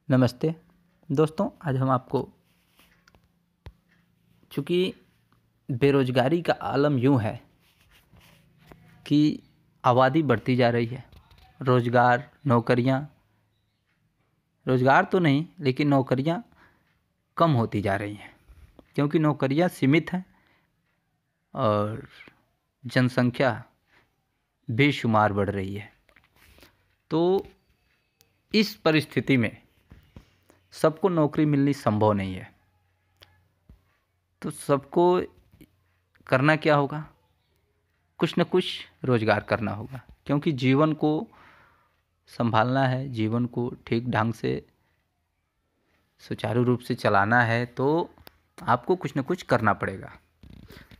नमस्ते दोस्तों। आज हम आपको, चूँकि बेरोज़गारी का आलम यूँ है कि आबादी बढ़ती जा रही है, रोज़गार तो नहीं लेकिन नौकरियाँ कम होती जा रही हैं, क्योंकि नौकरियाँ सीमित हैं और जनसंख्या बेशुमार बढ़ रही है। तो इस परिस्थिति में सबको नौकरी मिलनी संभव नहीं है। तो सबको करना क्या होगा? कुछ न कुछ रोज़गार करना होगा, क्योंकि जीवन को संभालना है, जीवन को ठीक ढंग से सुचारू रूप से चलाना है, तो आपको कुछ न कुछ करना पड़ेगा।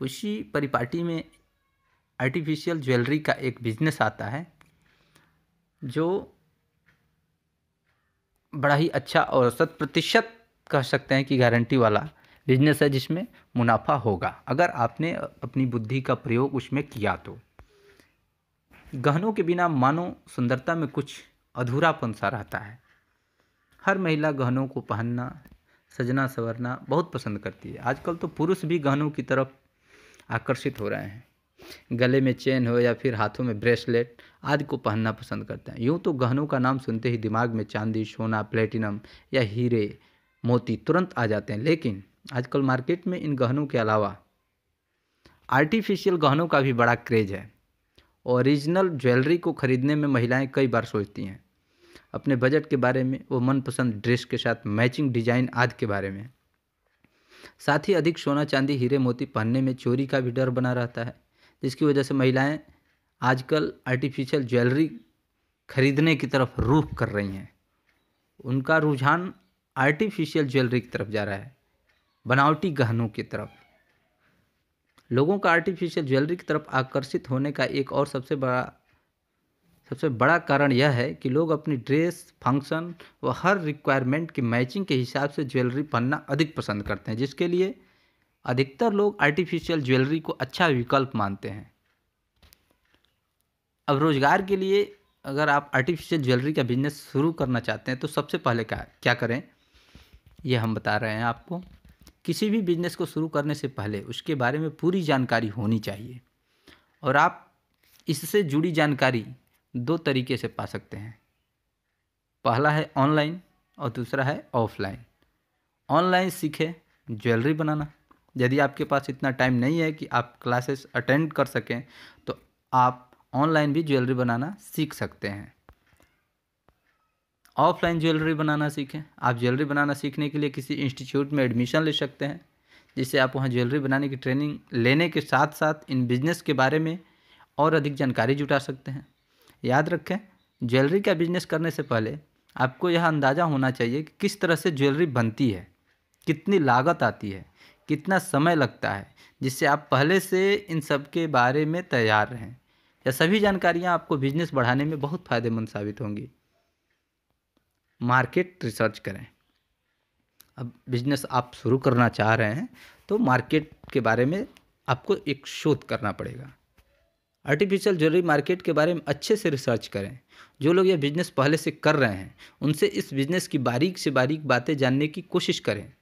उसी परिपाटी में आर्टिफिशियल ज्वेलरी का एक बिजनेस आता है, जो बड़ा ही अच्छा और 100% कह सकते हैं कि गारंटी वाला बिजनेस है, जिसमें मुनाफा होगा अगर आपने अपनी बुद्धि का प्रयोग उसमें किया। तो गहनों के बिना मानो सुंदरता में कुछ अधूरापन सा रहता है। हर महिला गहनों को पहनना, सजना संवरना बहुत पसंद करती है। आजकल तो पुरुष भी गहनों की तरफ आकर्षित हो रहे हैं। गले में चेन हो या फिर हाथों में ब्रेसलेट आदि को पहनना पसंद करते हैं। यूँ तो गहनों का नाम सुनते ही दिमाग में चांदी, सोना, प्लेटिनम या हीरे मोती तुरंत आ जाते हैं, लेकिन आजकल मार्केट में इन गहनों के अलावा आर्टिफिशियल गहनों का भी बड़ा क्रेज है। ओरिजिनल ज्वेलरी को खरीदने में महिलाएं कई बार सोचती हैं अपने बजट के बारे में, वो मनपसंद ड्रेस के साथ मैचिंग डिजाइन आदि के बारे में। साथ ही अधिक सोना, चांदी, हीरे मोती पहनने में चोरी का भी डर बना रहता है, जिसकी वजह से महिलाएं आजकल आर्टिफिशियल ज्वेलरी खरीदने की तरफ रुख कर रही हैं। उनका रुझान आर्टिफिशियल ज्वेलरी की तरफ जा रहा है, बनावटी गहनों की तरफ। लोगों का आर्टिफिशियल ज्वेलरी की तरफ आकर्षित होने का एक और सबसे बड़ा कारण यह है कि लोग अपनी ड्रेस, फंक्शन व हर रिक्वायरमेंट की मैचिंग के हिसाब से ज्वेलरी पहनना अधिक पसंद करते हैं, जिसके लिए अधिकतर लोग आर्टिफिशियल ज्वेलरी को अच्छा विकल्प मानते हैं। अब रोज़गार के लिए अगर आप आर्टिफिशियल ज्वेलरी का बिजनेस शुरू करना चाहते हैं तो सबसे पहले क्या करें, ये हम बता रहे हैं आपको। किसी भी बिजनेस को शुरू करने से पहले उसके बारे में पूरी जानकारी होनी चाहिए, और आप इससे जुड़ी जानकारी दो तरीके से पा सकते हैं। पहला है ऑनलाइन और दूसरा है ऑफलाइन। ऑनलाइन सीखें ज्वेलरी बनाना। यदि आपके पास इतना टाइम नहीं है कि आप क्लासेस अटेंड कर सकें, तो आप ऑनलाइन भी ज्वेलरी बनाना सीख सकते हैं। ऑफलाइन ज्वेलरी बनाना सीखें। आप ज्वेलरी बनाना सीखने के लिए किसी इंस्टीट्यूट में एडमिशन ले सकते हैं, जिससे आप वहाँ ज्वेलरी बनाने की ट्रेनिंग लेने के साथ साथ इन बिजनेस के बारे में और अधिक जानकारी जुटा सकते हैं। याद रखें, ज्वेलरी का बिजनेस करने से पहले आपको यह अंदाज़ा होना चाहिए कि किस तरह से ज्वेलरी बनती है, कितनी लागत आती है, कितना समय लगता है, जिससे आप पहले से इन सब के बारे में तैयार रहें। यह सभी जानकारियाँ आपको बिजनेस बढ़ाने में बहुत फ़ायदेमंद साबित होंगी। मार्केट रिसर्च करें। अब बिजनेस आप शुरू करना चाह रहे हैं तो मार्केट के बारे में आपको एक शोध करना पड़ेगा। आर्टिफिशियल ज्वेलरी मार्केट के बारे में अच्छे से रिसर्च करें। जो लोग यह बिज़नेस पहले से कर रहे हैं उनसे इस बिज़नेस की बारीक से बारीक बातें जानने की कोशिश करें।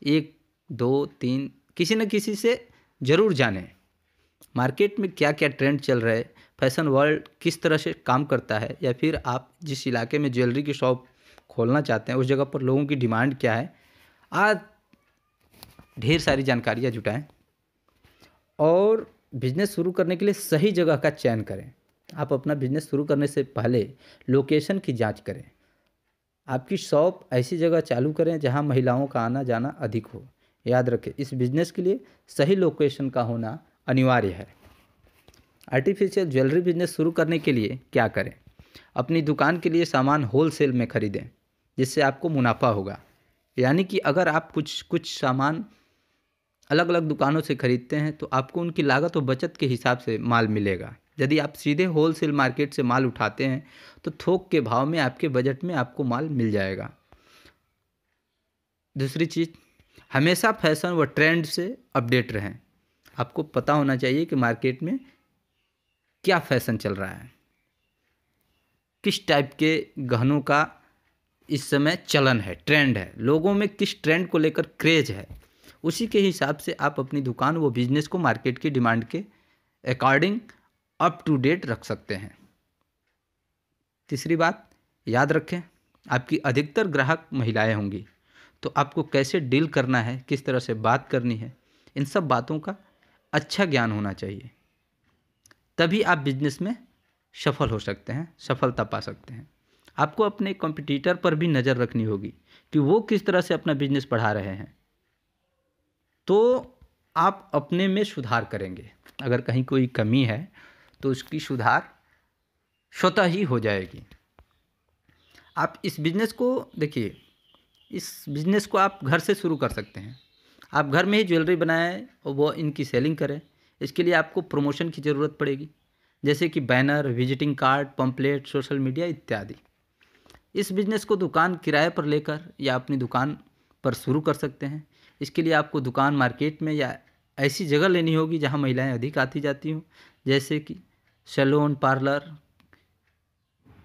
1, 2, 3 किसी न किसी से ज़रूर जानें। मार्केट में क्या क्या ट्रेंड चल रहा है, फैशन वर्ल्ड किस तरह से काम करता है, या फिर आप जिस इलाके में ज्वेलरी की शॉप खोलना चाहते हैं उस जगह पर लोगों की डिमांड क्या है। आज ढेर सारी जानकारियाँ जुटाएं और बिजनेस शुरू करने के लिए सही जगह का चयन करें। आप अपना बिजनेस शुरू करने से पहले लोकेशन की जांच करें। आपकी शॉप ऐसी जगह चालू करें जहां महिलाओं का आना जाना अधिक हो। याद रखें, इस बिजनेस के लिए सही लोकेशन का होना अनिवार्य है। आर्टिफिशियल ज्वेलरी बिजनेस शुरू करने के लिए क्या करें? अपनी दुकान के लिए सामान होलसेल में खरीदें, जिससे आपको मुनाफा होगा। यानी कि अगर आप कुछ सामान अलग अलग दुकानों से खरीदते हैं तो आपको उनकी लागत और बचत के हिसाब से माल मिलेगा। यदि आप सीधे होलसेल मार्केट से माल उठाते हैं तो थोक के भाव में आपके बजट में आपको माल मिल जाएगा। दूसरी चीज़, हमेशा फैशन व ट्रेंड से अपडेट रहें। आपको पता होना चाहिए कि मार्केट में क्या फैशन चल रहा है, किस टाइप के गहनों का इस समय चलन है, ट्रेंड है, लोगों में किस ट्रेंड को लेकर क्रेज है, उसी के हिसाब से आप अपनी दुकान वो बिजनेस को मार्केट की डिमांड के अकॉर्डिंग अप टू डेट रख सकते हैं। तीसरी बात याद रखें, आपकी अधिकतर ग्राहक महिलाएं होंगी, तो आपको कैसे डील करना है, किस तरह से बात करनी है, इन सब बातों का अच्छा ज्ञान होना चाहिए। तभी आप बिजनेस में सफल हो सकते हैं, सफलता पा सकते हैं। आपको अपने कॉम्पिटिटर पर भी नज़र रखनी होगी कि वो किस तरह से अपना बिजनेस बढ़ा रहे हैं, तो आप अपने में सुधार करेंगे। अगर कहीं कोई कमी है तो उसकी सुधार स्वतः ही हो जाएगी। आप इस बिज़नेस को देखिए, इस बिज़नेस को आप घर से शुरू कर सकते हैं। आप घर में ही ज्वेलरी बनाएं और वो इनकी सेलिंग करें। इसके लिए आपको प्रमोशन की ज़रूरत पड़ेगी, जैसे कि banner, visiting card, pamphlet, social media इत्यादि। इस बिज़नेस को दुकान किराए पर लेकर या अपनी दुकान पर शुरू कर सकते हैं। इसके लिए आपको दुकान मार्केट में या ऐसी जगह लेनी होगी जहां महिलाएं अधिक आती जाती हों, जैसे कि salon, parlour,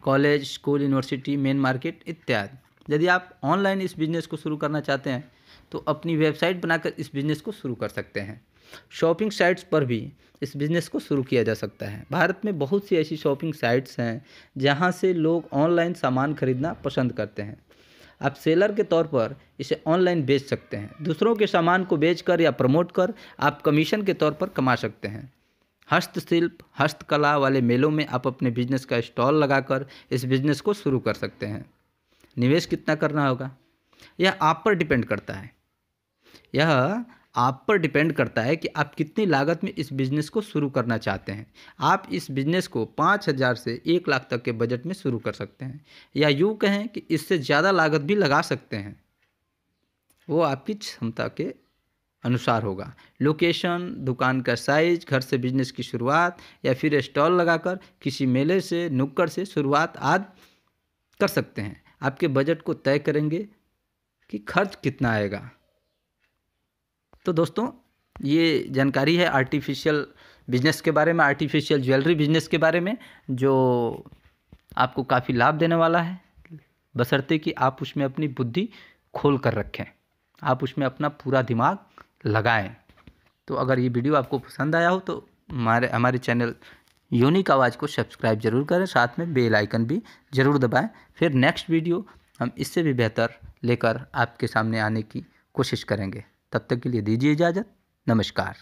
college, school, university, main market इत्यादि। यदि आप ऑनलाइन इस बिज़नेस को शुरू करना चाहते हैं तो अपनी वेबसाइट बनाकर इस बिज़नेस को शुरू कर सकते हैं। शॉपिंग साइट्स पर भी इस बिज़नेस को शुरू किया जा सकता है। भारत में बहुत सी ऐसी शॉपिंग साइट्स हैं जहां से लोग ऑनलाइन सामान खरीदना पसंद करते हैं। आप सेलर के तौर पर इसे ऑनलाइन बेच सकते हैं। दूसरों के सामान को बेचकर या प्रमोट कर आप कमीशन के तौर पर कमा सकते हैं। हस्तशिल्प, हस्तकला वाले मेलों में आप अपने बिजनेस का स्टॉल लगाकर इस बिज़नेस को शुरू कर सकते हैं। निवेश कितना करना होगा, यह आप पर डिपेंड करता है। यह आप पर डिपेंड करता है कि आप कितनी लागत में इस बिज़नेस को शुरू करना चाहते हैं। आप इस बिज़नेस को 5,000 से 1 लाख तक के बजट में शुरू कर सकते हैं, या यूँ कहें कि इससे ज़्यादा लागत भी लगा सकते हैं। वो आपकी क्षमता के अनुसार होगा। लोकेशन, दुकान का साइज, घर से बिजनेस की शुरुआत या फिर स्टॉल लगाकर किसी मेले से, नुक्कड़ से शुरुआत आदि कर सकते हैं। आपके बजट को तय करेंगे कि खर्च कितना आएगा। तो दोस्तों, ये जानकारी है आर्टिफिशियल बिजनेस के बारे में, आर्टिफिशियल ज्वेलरी बिजनेस के बारे में, जो आपको काफ़ी लाभ देने वाला है, बशर्ते कि आप उसमें अपनी बुद्धि खोल कर रखें, आप उसमें अपना पूरा दिमाग लगाएं। तो अगर ये वीडियो आपको पसंद आया हो तो हमारे चैनल यूनिक आवाज़ को सब्सक्राइब जरूर करें, साथ में बेल आइकन भी ज़रूर दबाएं। फिर नेक्स्ट वीडियो हम इससे भी बेहतर लेकर आपके सामने आने की कोशिश करेंगे। तब तक के लिए दीजिए इजाज़त। नमस्कार।